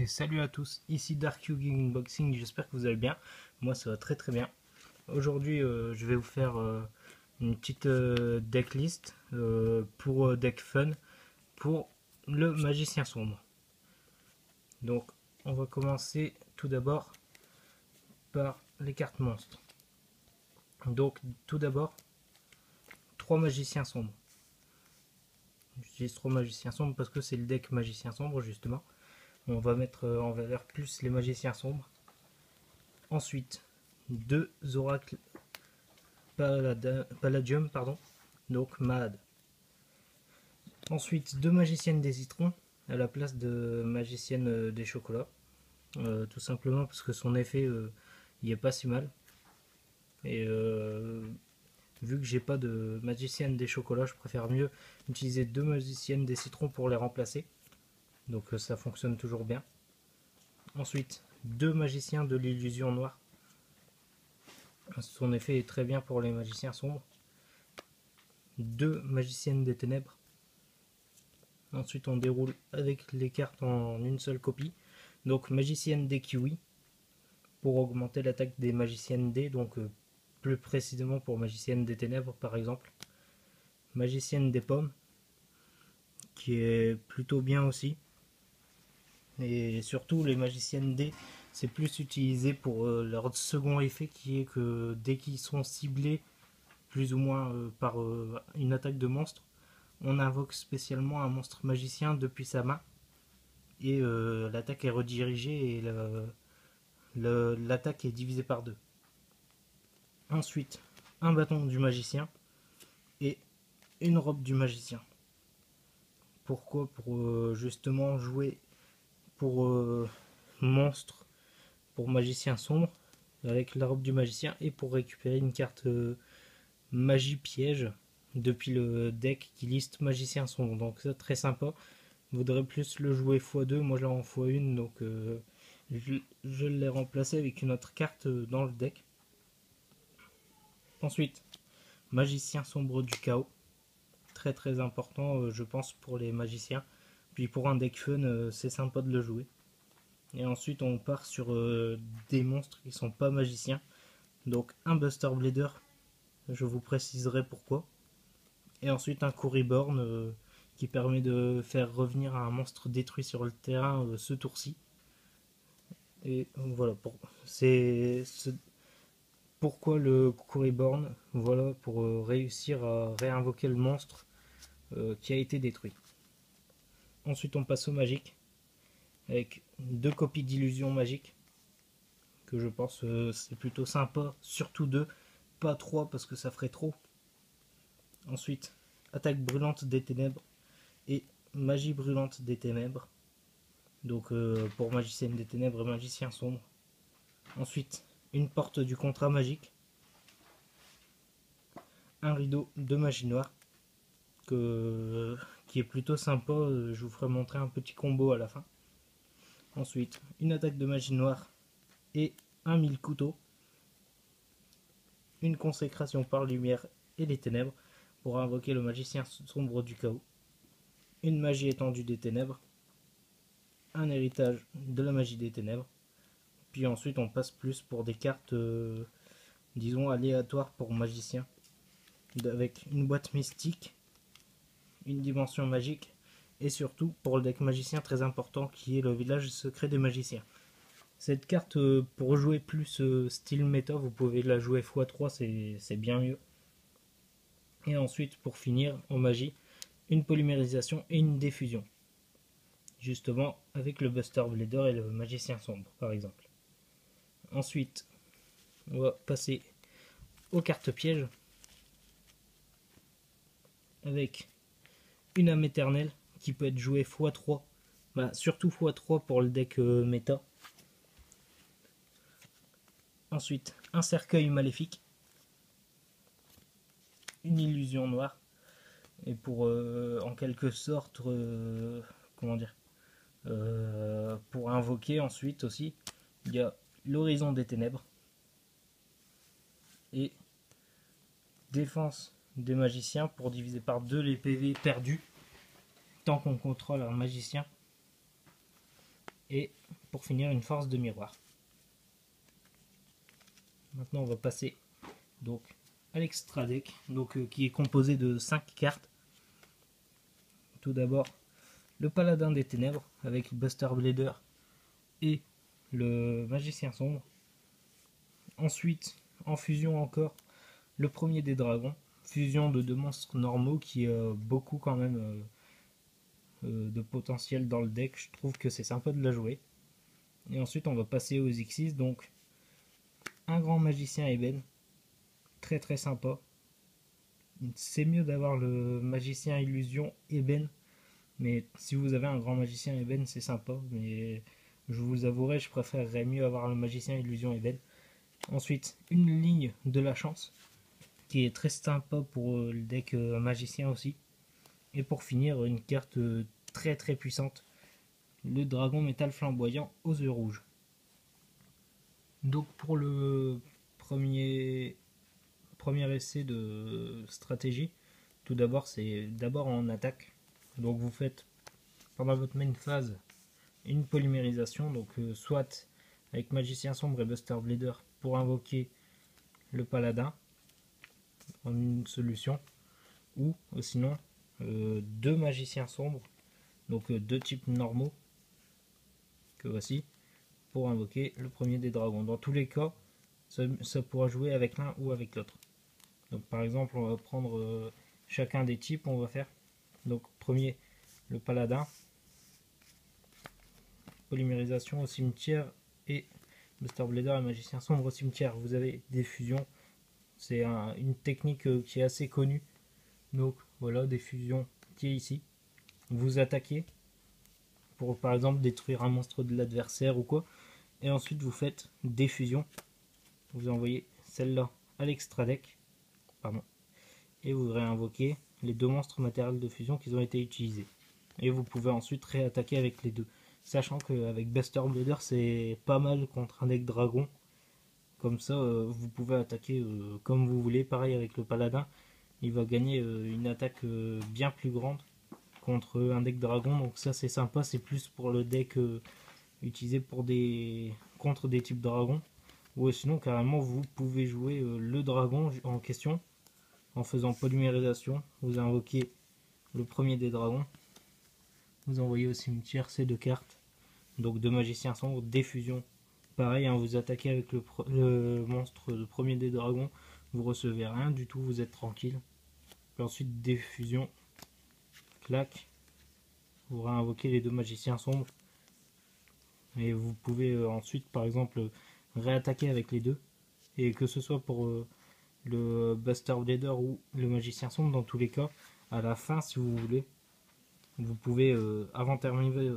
Et salut à tous, ici Dark Yu Gaming Unboxing, j'espère que vous allez bien. Moi ça va très très bien. Aujourd'hui je vais vous faire une petite decklist pour deck fun pour le magicien sombre. Donc on va commencer tout d'abord par les cartes monstres. Donc tout d'abord 3 magiciens sombres. J'utilise 3 magiciens sombres parce que c'est le deck magicien sombre justement. On va mettre en valeur plus les magiciens sombres. Ensuite, 2 oracles palladium, donc Mahad. Ensuite, 2 magiciennes des citrons à la place de magicienne des chocolats. Tout simplement parce que son effet il est pas si mal. Et vu que j'ai pas de magicienne des chocolats, je préfère mieux utiliser 2 magiciennes des citrons pour les remplacer. Donc ça fonctionne toujours bien. Ensuite, 2 magiciens de l'illusion noire. Son effet est très bien pour les magiciens sombres. 2 magiciennes des ténèbres. Ensuite, on déroule avec les cartes en une seule copie. Donc, magicienne des kiwis pour augmenter l'attaque des magiciennes D, donc plus précisément pour magicienne des ténèbres par exemple. Magicienne des pommes qui est plutôt bien aussi. Et surtout, les magiciennes D, c'est plus utilisé pour leur second effet qui est que dès qu'ils sont ciblés plus ou moins par une attaque de monstre, on invoque spécialement un monstre magicien depuis sa main et l'attaque est redirigée et l'attaque est divisée par 2. Ensuite, un bâton du magicien et une robe du magicien. Pourquoi? Pour justement jouer pour monstre, pour magicien sombre avec la robe du magicien et pour récupérer une carte magie piège depuis le deck qui liste magicien sombre. Donc ça très sympa. Voudrais plus le jouer x2, moi je l'ai en x1 donc je l'ai remplacé avec une autre carte dans le deck. Ensuite, magicien sombre du chaos. Très très important je pense pour les magiciens. Puis pour un deck fun c'est sympa de le jouer. Et ensuite on part sur des monstres qui sont pas magiciens. Donc un Buster Blader, je vous préciserai pourquoi. Et ensuite un Coryborn qui permet de faire revenir un monstre détruit sur le terrain ce tour-ci. Et voilà, c'est pourquoi le Coryborn, voilà, pour réussir à réinvoquer le monstre qui a été détruit. Ensuite on passe au magique avec 2 copies d'illusion magique que je pense c'est plutôt sympa, surtout 2, pas 3 parce que ça ferait trop. Ensuite, attaque brûlante des ténèbres et magie brûlante des ténèbres, donc pour magicienne des ténèbres et magicien sombre. Ensuite, une porte du contrat magique, un rideau de magie noire qui est plutôt sympa, je vous ferai montrer un petit combo à la fin. Ensuite, une attaque de magie noire et un 1000 couteaux, une consécration par lumière et les ténèbres pour invoquer le magicien sombre du chaos, une magie étendue des ténèbres, un héritage de la magie des ténèbres, puis ensuite on passe plus pour des cartes disons aléatoires pour magicien, avec une boîte mystique, une dimension magique et surtout pour le deck magicien très important qui est le village secret des magiciens. Cette carte pour jouer plus style méta, vous pouvez la jouer x3, c'est bien mieux. Et ensuite pour finir en magie, une polymérisation et une diffusion, justement avec le Buster Blader et le magicien sombre par exemple. Ensuite on va passer aux cartes pièges avec une âme éternelle qui peut être jouée x3, surtout x3 pour le deck méta. Ensuite un cercueil maléfique, une illusion noire et pour en quelque sorte comment dire, pour invoquer ensuite aussi il y a l'horizon des ténèbres et défense des magiciens pour diviser par 2 les PV perdus tant qu'on contrôle un magicien. et pour finir une force de miroir. Maintenant on va passer donc à l'extra deck, donc qui est composé de 5 cartes. Tout d'abord le Paladin des Ténèbres avec Buster Blader et le Magicien Sombre. Ensuite, en fusion encore, le premier des dragons, fusion de 2 monstres normaux qui a beaucoup quand même de potentiel dans le deck. Je trouve que c'est sympa de la jouer. Et ensuite on va passer aux Xyz, donc un grand magicien ébène, très très sympa. C'est mieux d'avoir le magicien illusion ébène, mais si vous avez un grand magicien ébène c'est sympa, mais je vous avouerai je préférerais mieux avoir le magicien illusion ébène. Ensuite une ligne de la chance qui est très sympa pour le deck magicien aussi. Et pour finir une carte très très puissante, le dragon métal flamboyant aux yeux rouges. Donc pour le premier essai de stratégie, tout d'abord c'est d'abord en attaque. Donc vous faites pendant votre main phase une polymérisation, donc soit avec Magicien Sombre et Buster Blader pour invoquer le paladin en une solution, ou sinon 2 Magiciens Sombres, donc 2 types normaux que voici, pour invoquer le premier des dragons. Dans tous les cas, ça pourra jouer avec l'un ou avec l'autre. Donc par exemple, on va prendre chacun des types, on va faire. Donc premier, le paladin, polymérisation au cimetière et Buster Blader et Magicien Sombre au cimetière. Vous avez des fusions, c'est une technique qui est assez connue. Donc voilà, des fusions qui est ici. Vous attaquez pour par exemple détruire un monstre de l'adversaire ou quoi. Et ensuite vous faites des fusions. Vous envoyez celle-là à l'extra deck. Pardon. Et vous réinvoquez les 2 monstres matériels de fusion qui ont été utilisés. Et vous pouvez ensuite réattaquer avec les 2. Sachant qu'avec Buster Blader c'est pas mal contre un deck dragon. Comme ça vous pouvez attaquer comme vous voulez. Pareil avec le paladin. Il va gagner une attaque bien plus grande contre un deck dragon. Donc ça c'est sympa. C'est plus pour le deck utilisé pour contre des types dragons. Ou sinon carrément vous pouvez jouer le dragon en question en faisant polymérisation. Vous invoquez le premier des dragons, vous envoyez au cimetière ces 2 cartes, donc 2 magiciens sombres, des fusions. Pareil, hein, vous attaquez avec le monstre, le premier des dragons, vous recevez rien du tout, vous êtes tranquille. Puis ensuite des fusions, clac, vous réinvoquez les 2 magiciens sombres. Et vous pouvez ensuite par exemple réattaquer avec les 2. Et que ce soit pour le Buster Blader ou le Magicien Sombre, dans tous les cas, à la fin si vous voulez, vous pouvez avant de terminer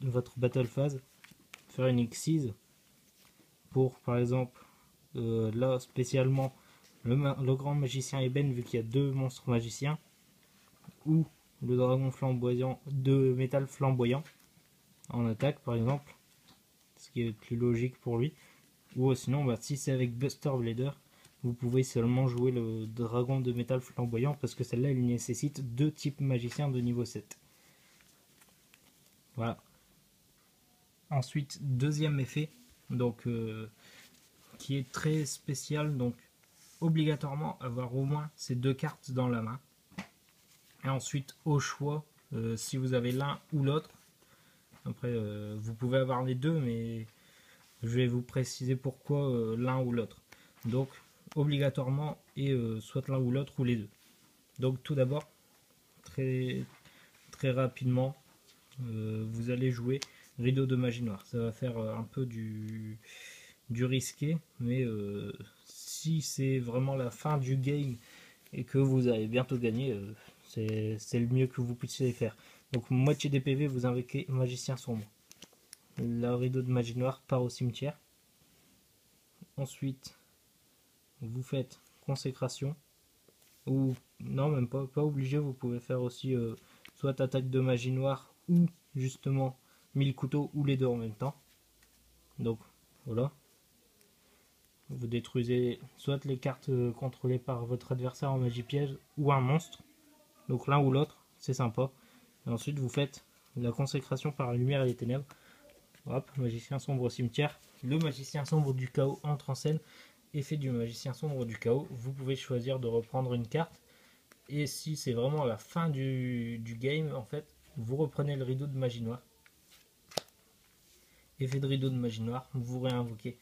votre battle phase, faire une Xyz pour par exemple là spécialement le grand magicien ébène vu qu'il y a 2 monstres magiciens, ou le dragon flamboyant de métal flamboyant en attaque par exemple, ce qui est plus logique pour lui. Ou sinon si c'est avec Buster Blader, vous pouvez seulement jouer le dragon de métal flamboyant parce que celle-là il nécessite 2 types magiciens de niveau 7. Voilà. Ensuite deuxième effet, donc qui est très spécial, donc obligatoirement avoir au moins ces 2 cartes dans la main. Et ensuite au choix, si vous avez l'un ou l'autre, après vous pouvez avoir les 2, mais je vais vous préciser pourquoi l'un ou l'autre. Donc obligatoirement et soit l'un ou l'autre ou les 2. Donc tout d'abord, très rapidement, vous allez jouer Rideau de Magie Noire. Ça va faire un peu du risqué, mais si c'est vraiment la fin du game et que vous allez bientôt gagner, c'est le mieux que vous puissiez faire. Donc moitié des PV, vous invoquez Magicien Sombre. La Rideau de Magie Noire part au cimetière. Ensuite, vous faites Consécration. Ou non, même pas obligé, vous pouvez faire aussi soit attaque de magie noire ou justement 1000 couteaux, ou les 2 en même temps. Donc voilà, vous détruisez soit les cartes contrôlées par votre adversaire en magie piège ou un monstre, donc l'un ou l'autre, c'est sympa. Et ensuite vous faites la consécration par la lumière et les ténèbres. Hop, magicien sombre au cimetière. Le magicien sombre du chaos entre en scène. Effet du magicien sombre du chaos. Vous pouvez choisir de reprendre une carte. Et si c'est vraiment la fin du game, en fait, vous reprenez le rideau de magie noire. Effet de rideau de magie noire, vous réinvoquez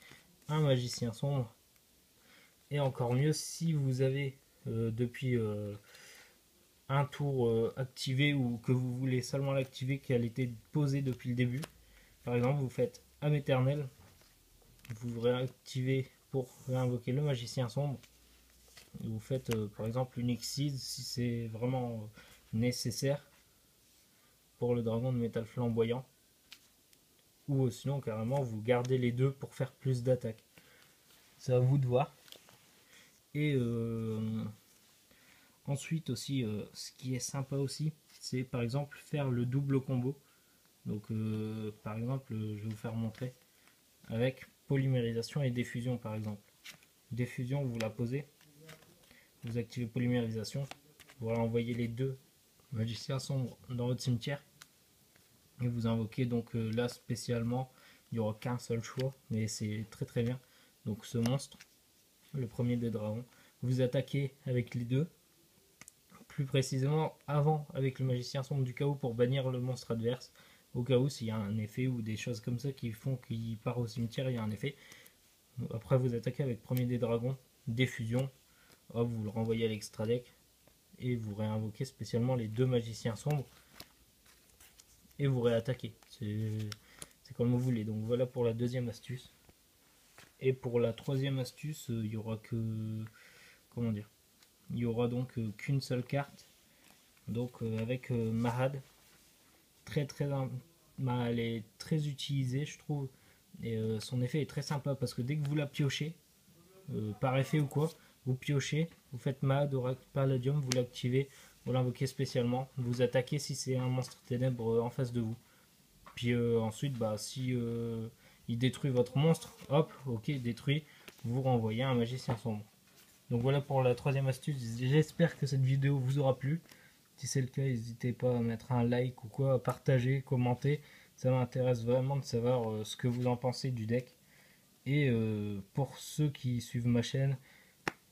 un magicien sombre. Et encore mieux, si vous avez depuis un tour activé ou que vous voulez seulement l'activer, qu'elle était posée depuis le début. Par exemple, vous faites âme éternelle, vous réactivez pour réinvoquer le magicien sombre. Vous faites par exemple une Xyz si c'est vraiment nécessaire pour le dragon de métal flamboyant. Ou sinon carrément vous gardez les deux pour faire plus d'attaques. C'est à vous de voir. Et ensuite aussi, ce qui est sympa aussi, c'est par exemple faire le double combo. Donc par exemple, je vais vous faire montrer avec polymérisation et diffusion par exemple. Diffusion, vous la posez, vous activez polymérisation, vous renvoyez les deux magiciens sombres dans votre cimetière et vous invoquez donc là spécialement, il n'y aura qu'un seul choix, mais c'est très très bien. Donc ce monstre, le premier des dragons, vous attaquez avec les deux, plus précisément avant avec le magicien sombre du chaos pour bannir le monstre adverse, au cas où s'il y a un effet ou des choses comme ça qui font qu'il part au cimetière, il y a un effet. Après vous attaquez avec premier des dragons, diffusion, hop, vous le renvoyez à l'extra deck et vous réinvoquez spécialement les deux magiciens sombres et vous réattaquez. C'est comme vous voulez. Donc voilà pour la deuxième astuce. Et pour la troisième astuce, il y aura que, comment dire, il y aura donc qu'une seule carte, donc avec Mahad, elle est très utilisée je trouve, et son effet est très sympa parce que dès que vous la piochez, par effet ou quoi, vous piochez, vous faites Mahad Oracle Palladium, vous l'activez, vous l'invoquez spécialement, vous attaquez si c'est un monstre ténèbres en face de vous. Puis ensuite, bah, si il détruit votre monstre, hop, ok, détruit, vous renvoyez un magicien sombre. Donc voilà pour la troisième astuce, j'espère que cette vidéo vous aura plu. Si c'est le cas, n'hésitez pas à mettre un like ou quoi, à partager, commenter. Ça m'intéresse vraiment de savoir ce que vous en pensez du deck. Et pour ceux qui suivent ma chaîne,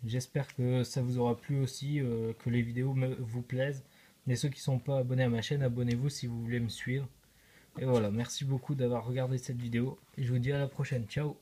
j'espère que ça vous aura plu aussi, que les vidéos vous plaisent. Et ceux qui ne sont pas abonnés à ma chaîne, abonnez-vous si vous voulez me suivre. Et voilà, merci beaucoup d'avoir regardé cette vidéo. Et je vous dis à la prochaine. Ciao!